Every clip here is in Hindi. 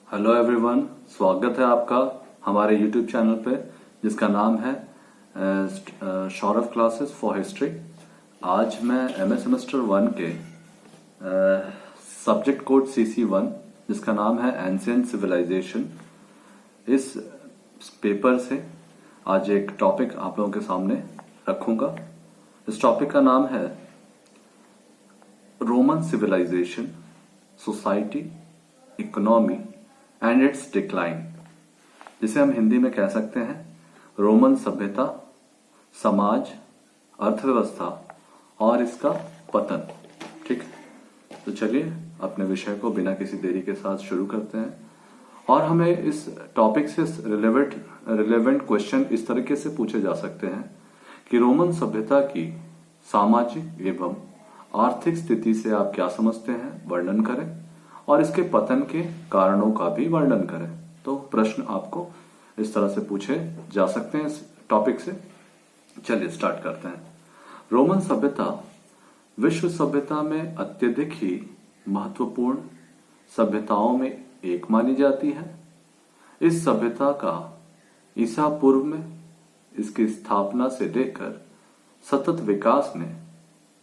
हेलो एवरीवन, स्वागत है आपका हमारे यूट्यूब चैनल पे जिसका नाम है सौरभ क्लासेस फॉर हिस्ट्री। आज मैं एमए सेमेस्टर 1 के सब्जेक्ट कोड CC1 जिसका नाम है एंशिएंट सिविलाइजेशन, इस पेपर से आज एक टॉपिक आप लोगों के सामने रखूंगा। इस टॉपिक का नाम है Roman civilisation, society, economy and its decline, जिसे हम हिंदी में कह सकते हैं रोमन सभ्यता, समाज, अर्थव्यवस्था और इसका पतन। ठीक, तो चलिए अपने विषय को बिना किसी देरी के साथ शुरू करते हैं। और हमें इस टॉपिक से रिलेवेंट क्वेश्चन इस तरीके से पूछे जा सकते हैं कि रोमन सभ्यता की सामाजिक एवं आर्थिक स्थिति से आप क्या समझते हैं, वर्णन करें, और इसके पतन के कारणों का भी वर्णन करें। तो प्रश्न आपको इस तरह से पूछे जा सकते हैं इस टॉपिक से। चलिए स्टार्ट करते हैं। रोमन सभ्यता विश्व सभ्यता में अत्यधिक ही महत्वपूर्ण सभ्यताओं में एक मानी जाती है। इस सभ्यता का ईसा पूर्व में इसकी स्थापना से लेकर सतत विकास ने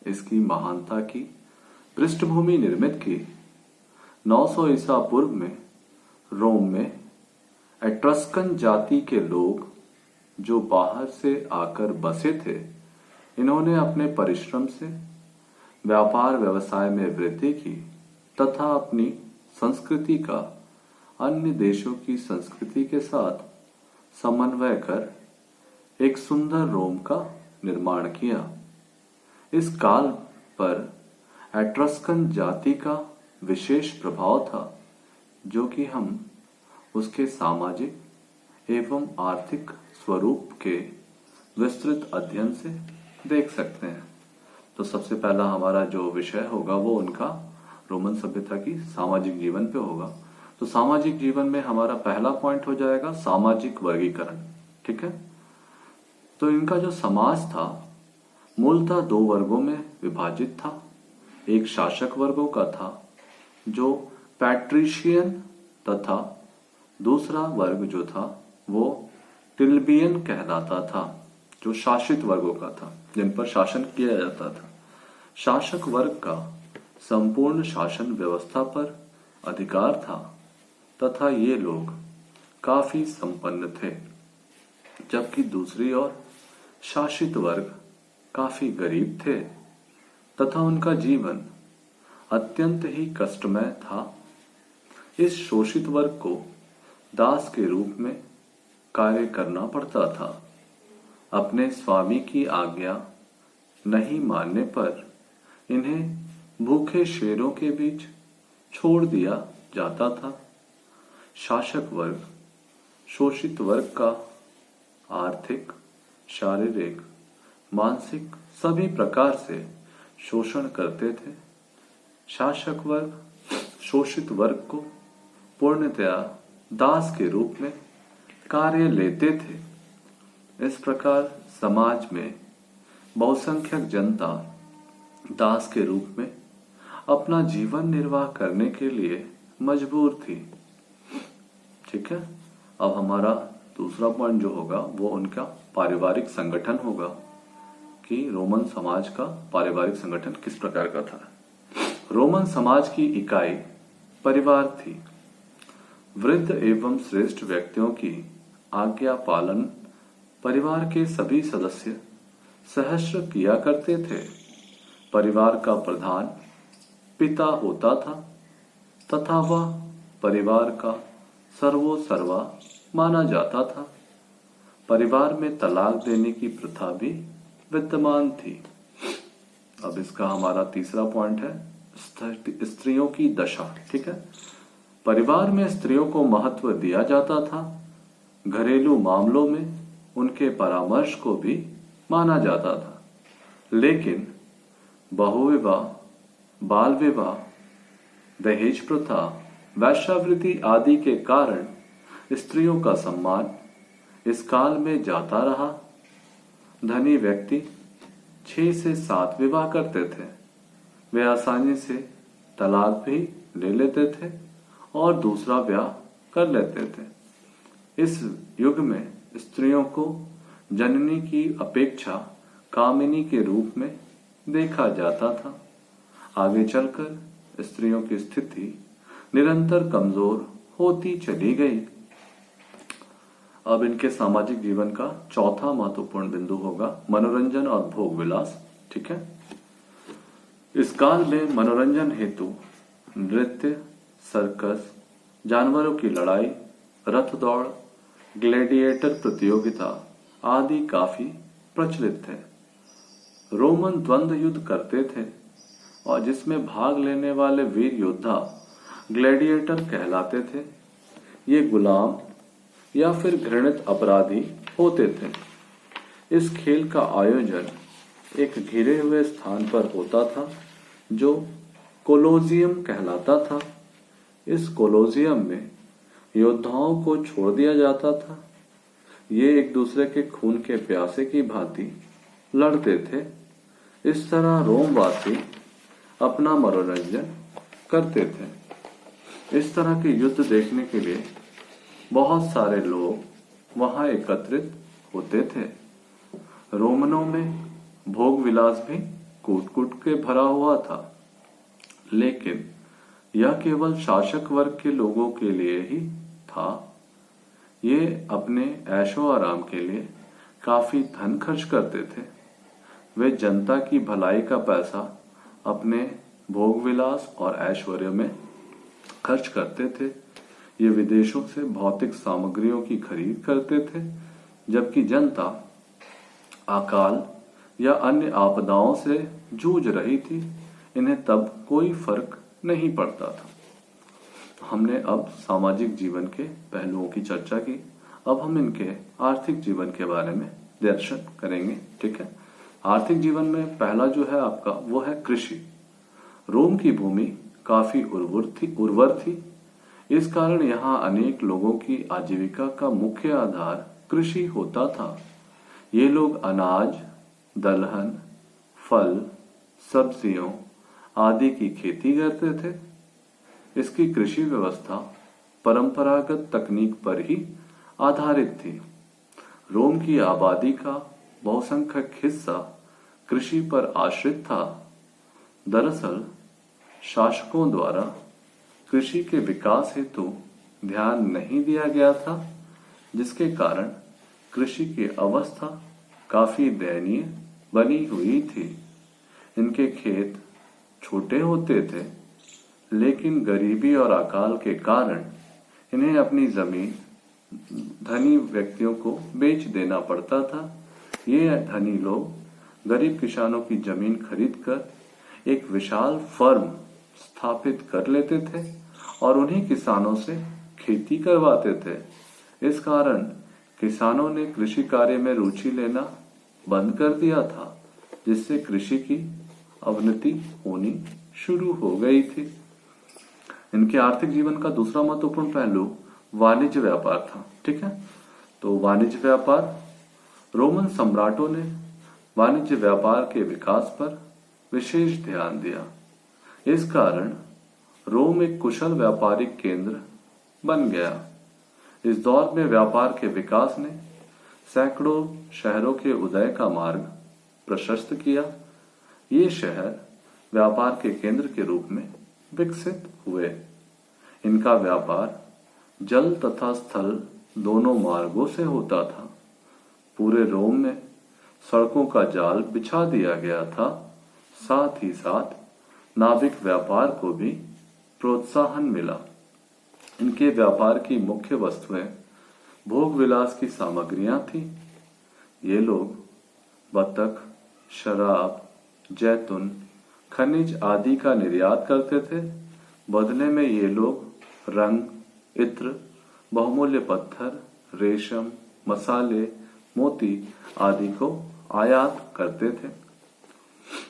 इसकी महानता की पृष्ठभूमि निर्मित की। 900 ईसा पूर्व में रोम में एट्रस्कन जाति के लोग जो बाहर से आकर बसे थे, इन्होंने अपने परिश्रम से व्यापार व्यवसाय में वृद्धि की तथा अपनी संस्कृति का अन्य देशों की संस्कृति के साथ समन्वय कर एक सुंदर रोम का निर्माण किया। इस काल पर एट्रस्कन जाति का विशेष प्रभाव था, जो कि हम उसके सामाजिक एवं आर्थिक स्वरूप के विस्तृत अध्ययन से देख सकते हैं। तो सबसे पहला हमारा जो विषय होगा वो उनका रोमन सभ्यता की सामाजिक जीवन पे होगा। तो सामाजिक जीवन में हमारा पहला पॉइंट हो जाएगा सामाजिक वर्गीकरण। ठीक है, तो इनका जो समाज था मूलतः दो वर्गों में विभाजित था। एक शासक वर्गों का था जो पैट्रिशियन तथा दूसरा वर्ग जो था वो टिल्बियन कहलाता था, जो शासित वर्गों का था, जिन पर शासन किया जाता था। शासक वर्ग का संपूर्ण शासन व्यवस्था पर अधिकार था तथा ये लोग काफी संपन्न थे, जबकि दूसरी ओर शासित वर्ग काफी गरीब थे तथा उनका जीवन अत्यंत ही कष्टमय था। इस शोषित वर्ग को दास के रूप में कार्य करना पड़ता था। अपने स्वामी की आज्ञा नहीं मानने पर इन्हें भूखे शेरों के बीच छोड़ दिया जाता था। शासक वर्ग शोषित वर्ग का आर्थिक, शारीरिक, मानसिक सभी प्रकार से शोषण करते थे। शासक वर्ग शोषित वर्ग को पूर्णतया दास के रूप में कार्य लेते थे। इस प्रकार समाज में बहुसंख्यक जनता दास के रूप में अपना जीवन निर्वाह करने के लिए मजबूर थी। ठीक है, अब हमारा दूसरा पॉइंट जो होगा वो उनका पारिवारिक संगठन होगा कि रोमन समाज का पारिवारिक संगठन किस प्रकार का था। रोमन समाज की इकाई परिवार थी। वृद्ध एवं श्रेष्ठ व्यक्तियों की आज्ञा पालन परिवार के सभी सदस्य सहर्ष किया करते थे। परिवार का प्रधान पिता होता था तथा वह परिवार का सर्वोसर्वा माना जाता था। परिवार में तलाक देने की प्रथा भी विद्यमान थी। अब इसका हमारा तीसरा पॉइंट है स्त्रियों की दशा। ठीक है, परिवार में स्त्रियों को महत्व दिया जाता था। घरेलू मामलों में उनके परामर्श को भी माना जाता था, लेकिन बहुविवाह, बाल विवाह, दहेज प्रथा, वेश्यावृत्ति आदि के कारण स्त्रियों का सम्मान इस काल में जाता रहा। धनी व्यक्ति 6 से 7 विवाह करते थे। वे आसानी से तलाक भी ले लेते थे और दूसरा ब्याह कर लेते थे। इस युग में स्त्रियों को जननी की अपेक्षा कामिनी के रूप में देखा जाता था। आगे चलकर स्त्रियों की स्थिति निरंतर कमजोर होती चली गई। अब इनके सामाजिक जीवन का चौथा महत्वपूर्ण बिंदु होगा मनोरंजन और भोग विलास। ठीक है, इस काल में मनोरंजन हेतु नृत्य, सर्कस, जानवरों की लड़ाई, रथ दौड़, ग्लैडिएटर प्रतियोगिता आदि काफी प्रचलित थे। रोमन द्वंद्व युद्ध करते थे और जिसमें भाग लेने वाले वीर योद्धा ग्लैडिएटर कहलाते थे। ये गुलाम या फिर घृणित अपराधी होते थे। इस खेल का आयोजन एक घिरे हुए स्थान पर होता था जो कोलोजियम कहलाता था। इस कोलोजियम में योद्धाओं को छोड़ दिया जाता था। ये एक दूसरे के खून के प्यासे की भांति लड़ते थे। इस तरह रोमवासी अपना मनोरंजन करते थे। इस तरह के युद्ध देखने के लिए बहुत सारे लोग वहां एकत्रित होते थे। रोमनों में भोग विलास भी कूट कूट के भरा हुआ था, लेकिन यह केवल शासक वर्ग के लोगों के लिए ही था। ये अपने ऐशो आराम के लिए काफी धन खर्च करते थे। वे जनता की भलाई का पैसा अपने भोग विलास और ऐश्वर्य में खर्च करते थे। ये विदेशों से भौतिक सामग्रियों की खरीद करते थे, जबकि जनता अकाल या अन्य आपदाओं से जूझ रही थी। इन्हें तब कोई फर्क नहीं पड़ता था। हमने अब सामाजिक जीवन के पहलुओं की चर्चा की। अब हम इनके आर्थिक जीवन के बारे में दर्शन करेंगे। ठीक है, आर्थिक जीवन में पहला जो है आपका वो है कृषि। रोम की भूमि काफी उर्वर थी। इस कारण यहाँ अनेक लोगों की आजीविका का मुख्य आधार कृषि होता था। ये लोग अनाज, दलहन, फल, सब्जियों आदि की खेती करते थे। इसकी कृषि व्यवस्था परंपरागत तकनीक पर ही आधारित थी। रोम की आबादी का बहुसंख्यक हिस्सा कृषि पर आश्रित था। दरअसल शासकों द्वारा कृषि के विकास हेतु ध्यान नहीं दिया गया था, जिसके कारण कृषि की अवस्था काफी दयनीय बनी हुई थी। इनके खेत छोटे होते थे, लेकिन गरीबी और अकाल के कारण इन्हें अपनी जमीन धनी व्यक्तियों को बेच देना पड़ता था। ये धनी लोग गरीब किसानों की जमीन खरीदकर एक विशाल फर्म स्थापित कर लेते थे और उन्हीं किसानों से खेती करवाते थे। इस कारण किसानों ने कृषि कार्य में रुचि लेना बंद कर दिया था, जिससे कृषि की अवनति होनी शुरू हो गई थी। इनके आर्थिक जीवन का दूसरा महत्वपूर्ण पहलू वाणिज्य व्यापार था। ठीक है, तो वाणिज्य व्यापार, रोमन सम्राटों ने वाणिज्य व्यापार के विकास पर विशेष ध्यान दिया। इस कारण रोम एक कुशल व्यापारिक केंद्र बन गया। इस दौर में व्यापार के विकास ने सैकड़ों शहरों के उदय का मार्ग प्रशस्त किया। ये शहर व्यापार के केंद्र के रूप में विकसित हुए। इनका व्यापार जल तथा स्थल दोनों मार्गों से होता था। पूरे रोम में सड़कों का जाल बिछा दिया गया था। साथ ही साथ नाविक व्यापार को भी प्रोत्साहन मिला। इनके व्यापार की मुख्य वस्तुएं भोग विलास की सामग्रियां थी। ये लोग बतख, शराब, जैतून, खनिज आदि का निर्यात करते थे। बदले में ये लोग रंग, इत्र, बहुमूल्य पत्थर, रेशम, मसाले, मोती आदि को आयात करते थे।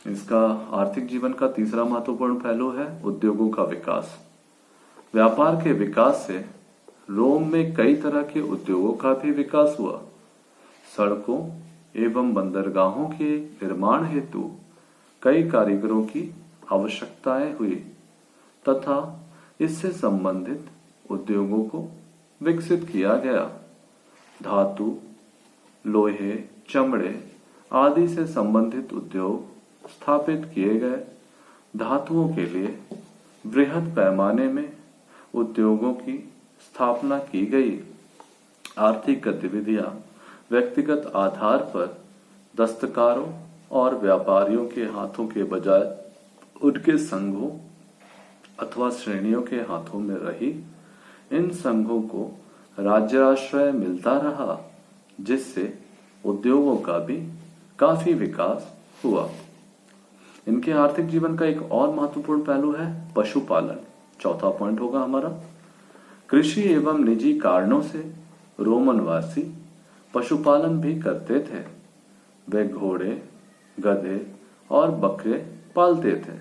इसका आर्थिक जीवन का तीसरा महत्वपूर्ण पहलू है उद्योगों का विकास। व्यापार के विकास से रोम में कई तरह के उद्योगों का भी विकास हुआ। सड़कों एवं बंदरगाहों के निर्माण हेतु कई कारीगरों की आवश्यकताएं हुई तथा इससे संबंधित उद्योगों को विकसित किया गया। धातु, लोहे, चमड़े आदि से संबंधित उद्योग स्थापित किए गए। धातुओं के लिए बृहद पैमाने में उद्योगों की स्थापना की गई। आर्थिक गतिविधियां व्यक्तिगत आधार पर दस्तकारों और व्यापारियों के हाथों के बजाय उनके संघों अथवा श्रेणियों के हाथों में रही। इन संघों को राज्याश्रय मिलता रहा, जिससे उद्योगों का भी काफी विकास हुआ। इनके आर्थिक जीवन का एक और महत्वपूर्ण पहलू है पशुपालन। चौथा पॉइंट होगा हमारा। कृषि एवं निजी कारणों से रोमनवासी पशुपालन भी करते थे। वे घोड़े, गधे और बकरे पालते थे।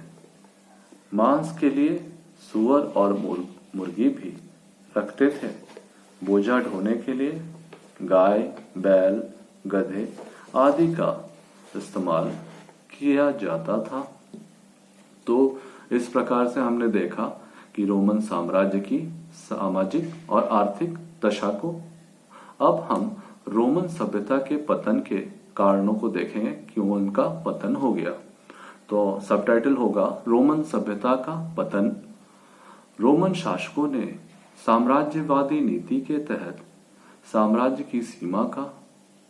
मांस के लिए सूअर और मुर्गी भी रखते थे। बोझा ढोने के लिए गाय, बैल, गधे आदि का इस्तेमाल किया जाता था। तो इस प्रकार से हमने देखा कि रोमन साम्राज्य की सामाजिक और आर्थिक दशा को। अब हम रोमन सभ्यता के पतन के कारणों को देखेंगे, क्यों उनका पतन हो गया। तो सबटाइटल होगा रोमन सभ्यता का पतन। रोमन शासकों ने साम्राज्यवादी नीति के तहत साम्राज्य की सीमा का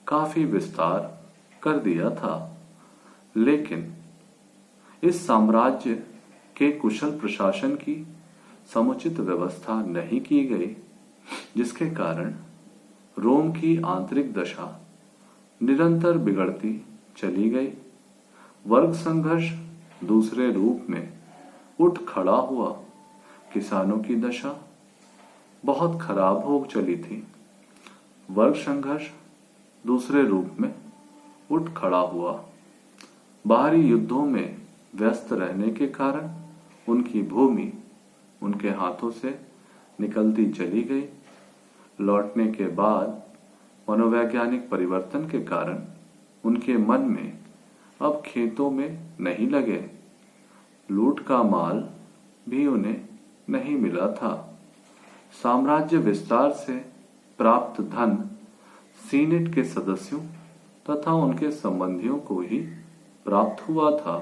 काफी विस्तार कर दिया था, लेकिन इस साम्राज्य के कुशल प्रशासन की समुचित व्यवस्था नहीं की गई, जिसके कारण रोम की आंतरिक दशा निरंतर बिगड़ती चली गई। वर्ग संघर्ष दूसरे रूप में उठ खड़ा हुआ। किसानों की दशा बहुत खराब हो चली थी। वर्ग संघर्ष दूसरे रूप में उठ खड़ा हुआ। बाहरी युद्धों में व्यस्त रहने के कारण उनकी भूमि उनके हाथों से निकलती चली गई। लौटने के बाद मनोवैज्ञानिक परिवर्तन के कारण उनके मन में अब खेतों में नहीं लगे। लूट का माल भी उन्हें नहीं मिला था। साम्राज्य विस्तार से प्राप्त धन सीनेट के सदस्यों तथा उनके संबंधियों को ही प्राप्त हुआ था।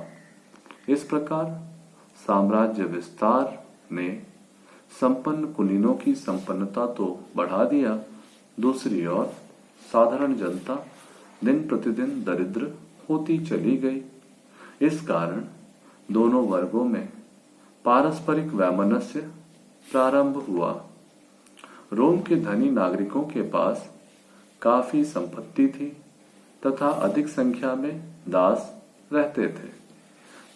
इस प्रकार साम्राज्य विस्तार ने संपन्न कुलीनों की संपन्नता तो बढ़ा दिया, दूसरी ओर साधारण जनता दिन प्रतिदिन दरिद्र होती चली गई। इस कारण दोनों वर्गों में पारस्परिक वैमनस्य प्रारंभ हुआ। रोम के धनी नागरिकों के पास काफी संपत्ति थी तथा अधिक संख्या में दास रहते थे।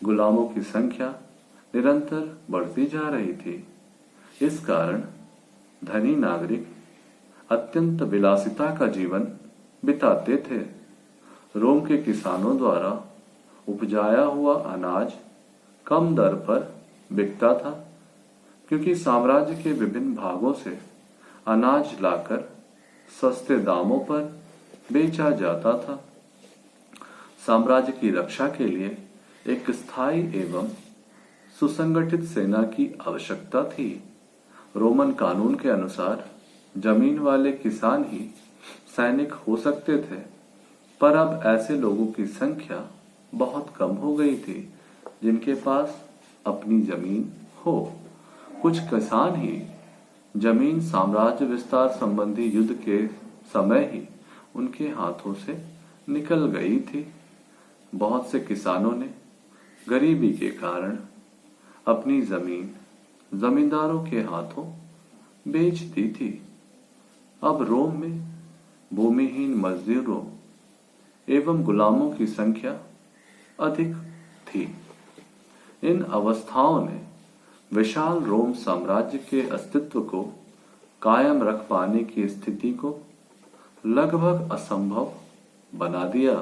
गुलामों की संख्या निरंतर बढ़ती जा रही थी। इस कारण धनी नागरिक अत्यंत विलासिता का जीवन बिताते थे। रोम के किसानों द्वारा उपजाया हुआ अनाज कम दर पर बिकता था, क्योंकि साम्राज्य के विभिन्न भागों से अनाज लाकर सस्ते दामों पर बेचा जाता था। साम्राज्य की रक्षा के लिए एक स्थायी एवं सुसंगठित सेना की आवश्यकता थी। रोमन कानून के अनुसार जमीन वाले किसान ही सैनिक हो सकते थे, पर अब ऐसे लोगों की संख्या बहुत कम हो गई थी जिनके पास अपनी जमीन हो। कुछ किसान ही जमीन साम्राज्य विस्तार संबंधी युद्ध के समय ही उनके हाथों से निकल गई थी। बहुत से किसानों ने गरीबी के कारण अपनी जमीन जमींदारों के हाथों बेच दी थी। अब रोम में भूमिहीन मजदूरों एवं गुलामों की संख्या अधिक थी। इन अवस्थाओं ने विशाल रोम साम्राज्य के अस्तित्व को कायम रख पाने की स्थिति को लगभग असंभव बना दिया।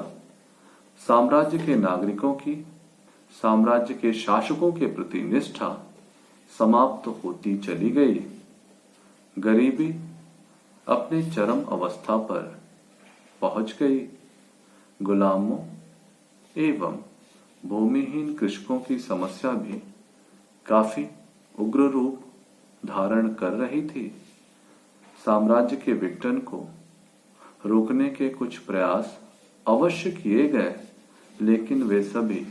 साम्राज्य के नागरिकों की साम्राज्य के शासकों के प्रति निष्ठा समाप्त होती चली गई। गरीबी अपने चरम अवस्था पर पहुंच गई। गुलामों एवं भूमिहीन कृषकों की समस्या भी काफी उग्र रूप धारण कर रही थी। साम्राज्य के विघटन को रोकने के कुछ प्रयास अवश्य किए गए, लेकिन वे सभी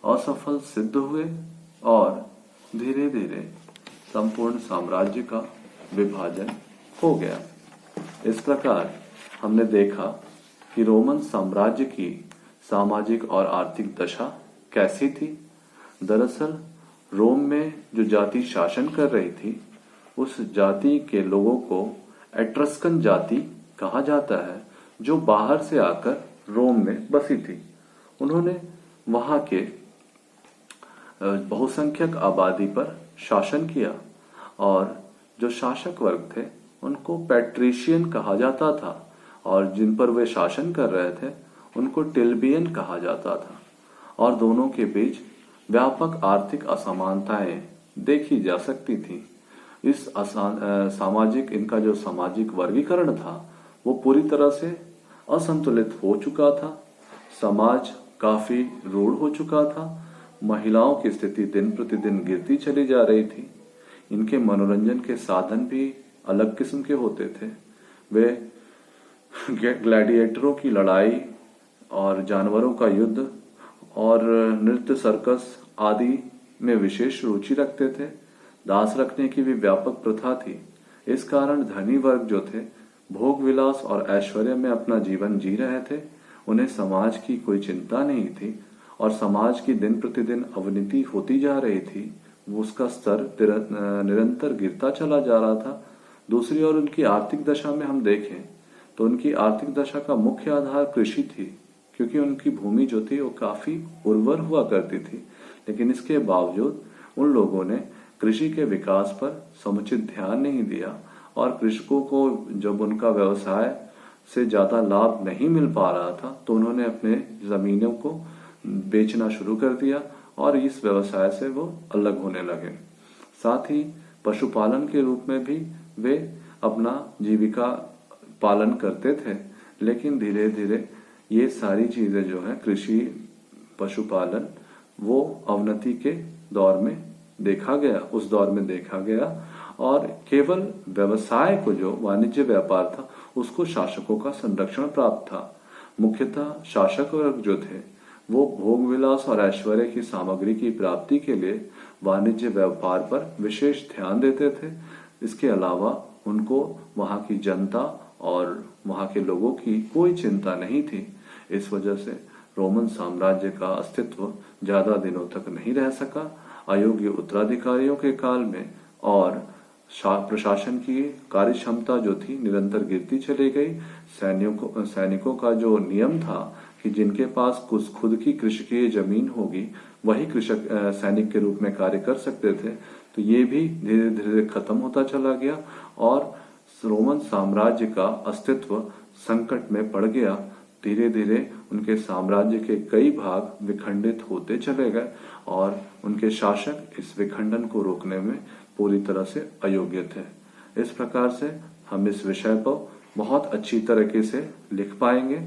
असफल सिद्ध हुए और धीरे धीरे संपूर्ण साम्राज्य का विभाजन हो गया। इस प्रकार हमने देखा कि रोमन साम्राज्य की सामाजिक और आर्थिक दशा कैसी थी। दरअसल रोम में जो जाति शासन कर रही थी, उस जाति के लोगों को एट्रस्कन जाति कहा जाता है, जो बाहर से आकर रोम में बसी थी। उन्होंने वहां के बहुसंख्यक आबादी पर शासन किया और जो शासक वर्ग थे उनको पैट्रिशियन कहा जाता था और जिन पर वे शासन कर रहे थे उनको टिल्बियन कहा जाता था। और दोनों के बीच व्यापक आर्थिक असमानताएं देखी जा सकती थी। इनका जो सामाजिक वर्गीकरण था वो पूरी तरह से असंतुलित हो चुका था। समाज काफी रूढ़ हो चुका था। महिलाओं की स्थिति दिन प्रतिदिन गिरती चली जा रही थी। इनके मनोरंजन के साधन भी अलग किस्म के होते थे। वे ग्लैडिएटरों की लड़ाई और जानवरों का युद्ध और नृत्य, सर्कस आदि में विशेष रुचि रखते थे। दास रखने की भी व्यापक प्रथा थी। इस कारण धनी वर्ग जो थे भोग विलास और ऐश्वर्य में अपना जीवन जी रहे थे। उन्हें समाज की कोई चिंता नहीं थी और समाज की दिन प्रतिदिन अवनति होती जा रही थी। वो उसका स्तर निरंतर गिरता चला जा रहा था। दूसरी ओर उनकी आर्थिक दशा में हम देखें तो उनकी आर्थिक दशा का मुख्य आधार कृषि थी, क्योंकि उनकी भूमि जो थी वो काफी उर्वर हुआ करती थी। लेकिन इसके बावजूद उन लोगों ने कृषि के विकास पर समुचित ध्यान नहीं दिया और कृषकों को जब उनका व्यवसाय से ज्यादा लाभ नहीं मिल पा रहा था तो उन्होंने अपने जमीनों को बेचना शुरू कर दिया और इस व्यवसाय से वो अलग होने लगे। साथ ही पशुपालन के रूप में भी वे अपना जीविका पालन करते थे। लेकिन धीरे धीरे ये सारी चीजें जो है कृषि, पशुपालन, वो अवनति के दौर में देखा गया और केवल व्यवसाय को, जो वाणिज्य व्यापार था, उसको शासकों का संरक्षण प्राप्त था। मुख्यतः शासक वर्ग जो थे वो भोग विलास और ऐश्वर्य की सामग्री की प्राप्ति के लिए वाणिज्य व्यापार पर विशेष ध्यान देते थे। इसके अलावा उनको वहां की जनता और वहां के लोगों की कोई चिंता नहीं थी। इस वजह से रोमन साम्राज्य का अस्तित्व ज्यादा दिनों तक नहीं रह सका। अयोग्य उत्तराधिकारियों के काल में और प्रशासन की कार्य क्षमता जो थी निरंतर गिरती चली गई। सैनिकों का जो नियम था कि जिनके पास कुछ खुद की कृषकीय जमीन होगी वही कृषक सैनिक के रूप में कार्य कर सकते थे, तो ये भी धीरे धीरे खत्म होता चला गया और रोमन साम्राज्य का अस्तित्व संकट में पड़ गया। धीरे धीरे उनके साम्राज्य के कई भाग विखंडित होते चले गए और उनके शासक इस विखंडन को रोकने में पूरी तरह से अयोग्य थे। इस प्रकार से हम इस विषय पर बहुत अच्छी तरीके से लिख पाएंगे।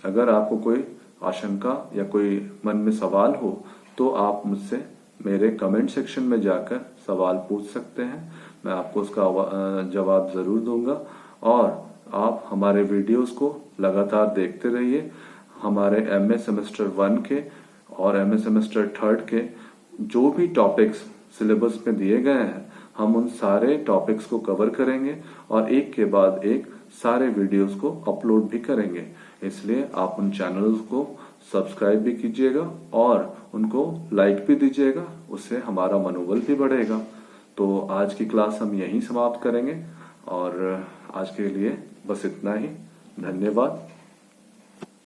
अगर आपको कोई आशंका या कोई मन में सवाल हो तो आप मुझसे मेरे कमेंट सेक्शन में जाकर सवाल पूछ सकते हैं। मैं आपको उसका जवाब जरूर दूंगा और आप हमारे वीडियोस को लगातार देखते रहिए। हमारे एमए सेमेस्टर 1 के और एमए सेमेस्टर 3 के जो भी टॉपिक्स सिलेबस में दिए गए हैं, हम उन सारे टॉपिक्स को कवर करेंगे और एक के बाद एक सारे वीडियोस को अपलोड भी करेंगे। इसलिए आप उन चैनल्स को सब्सक्राइब भी कीजिएगा और उनको लाइक भी दीजिएगा, उससे हमारा मनोबल भी बढ़ेगा। तो आज की क्लास हम यहीं समाप्त करेंगे और आज के लिए बस इतना ही। धन्यवाद।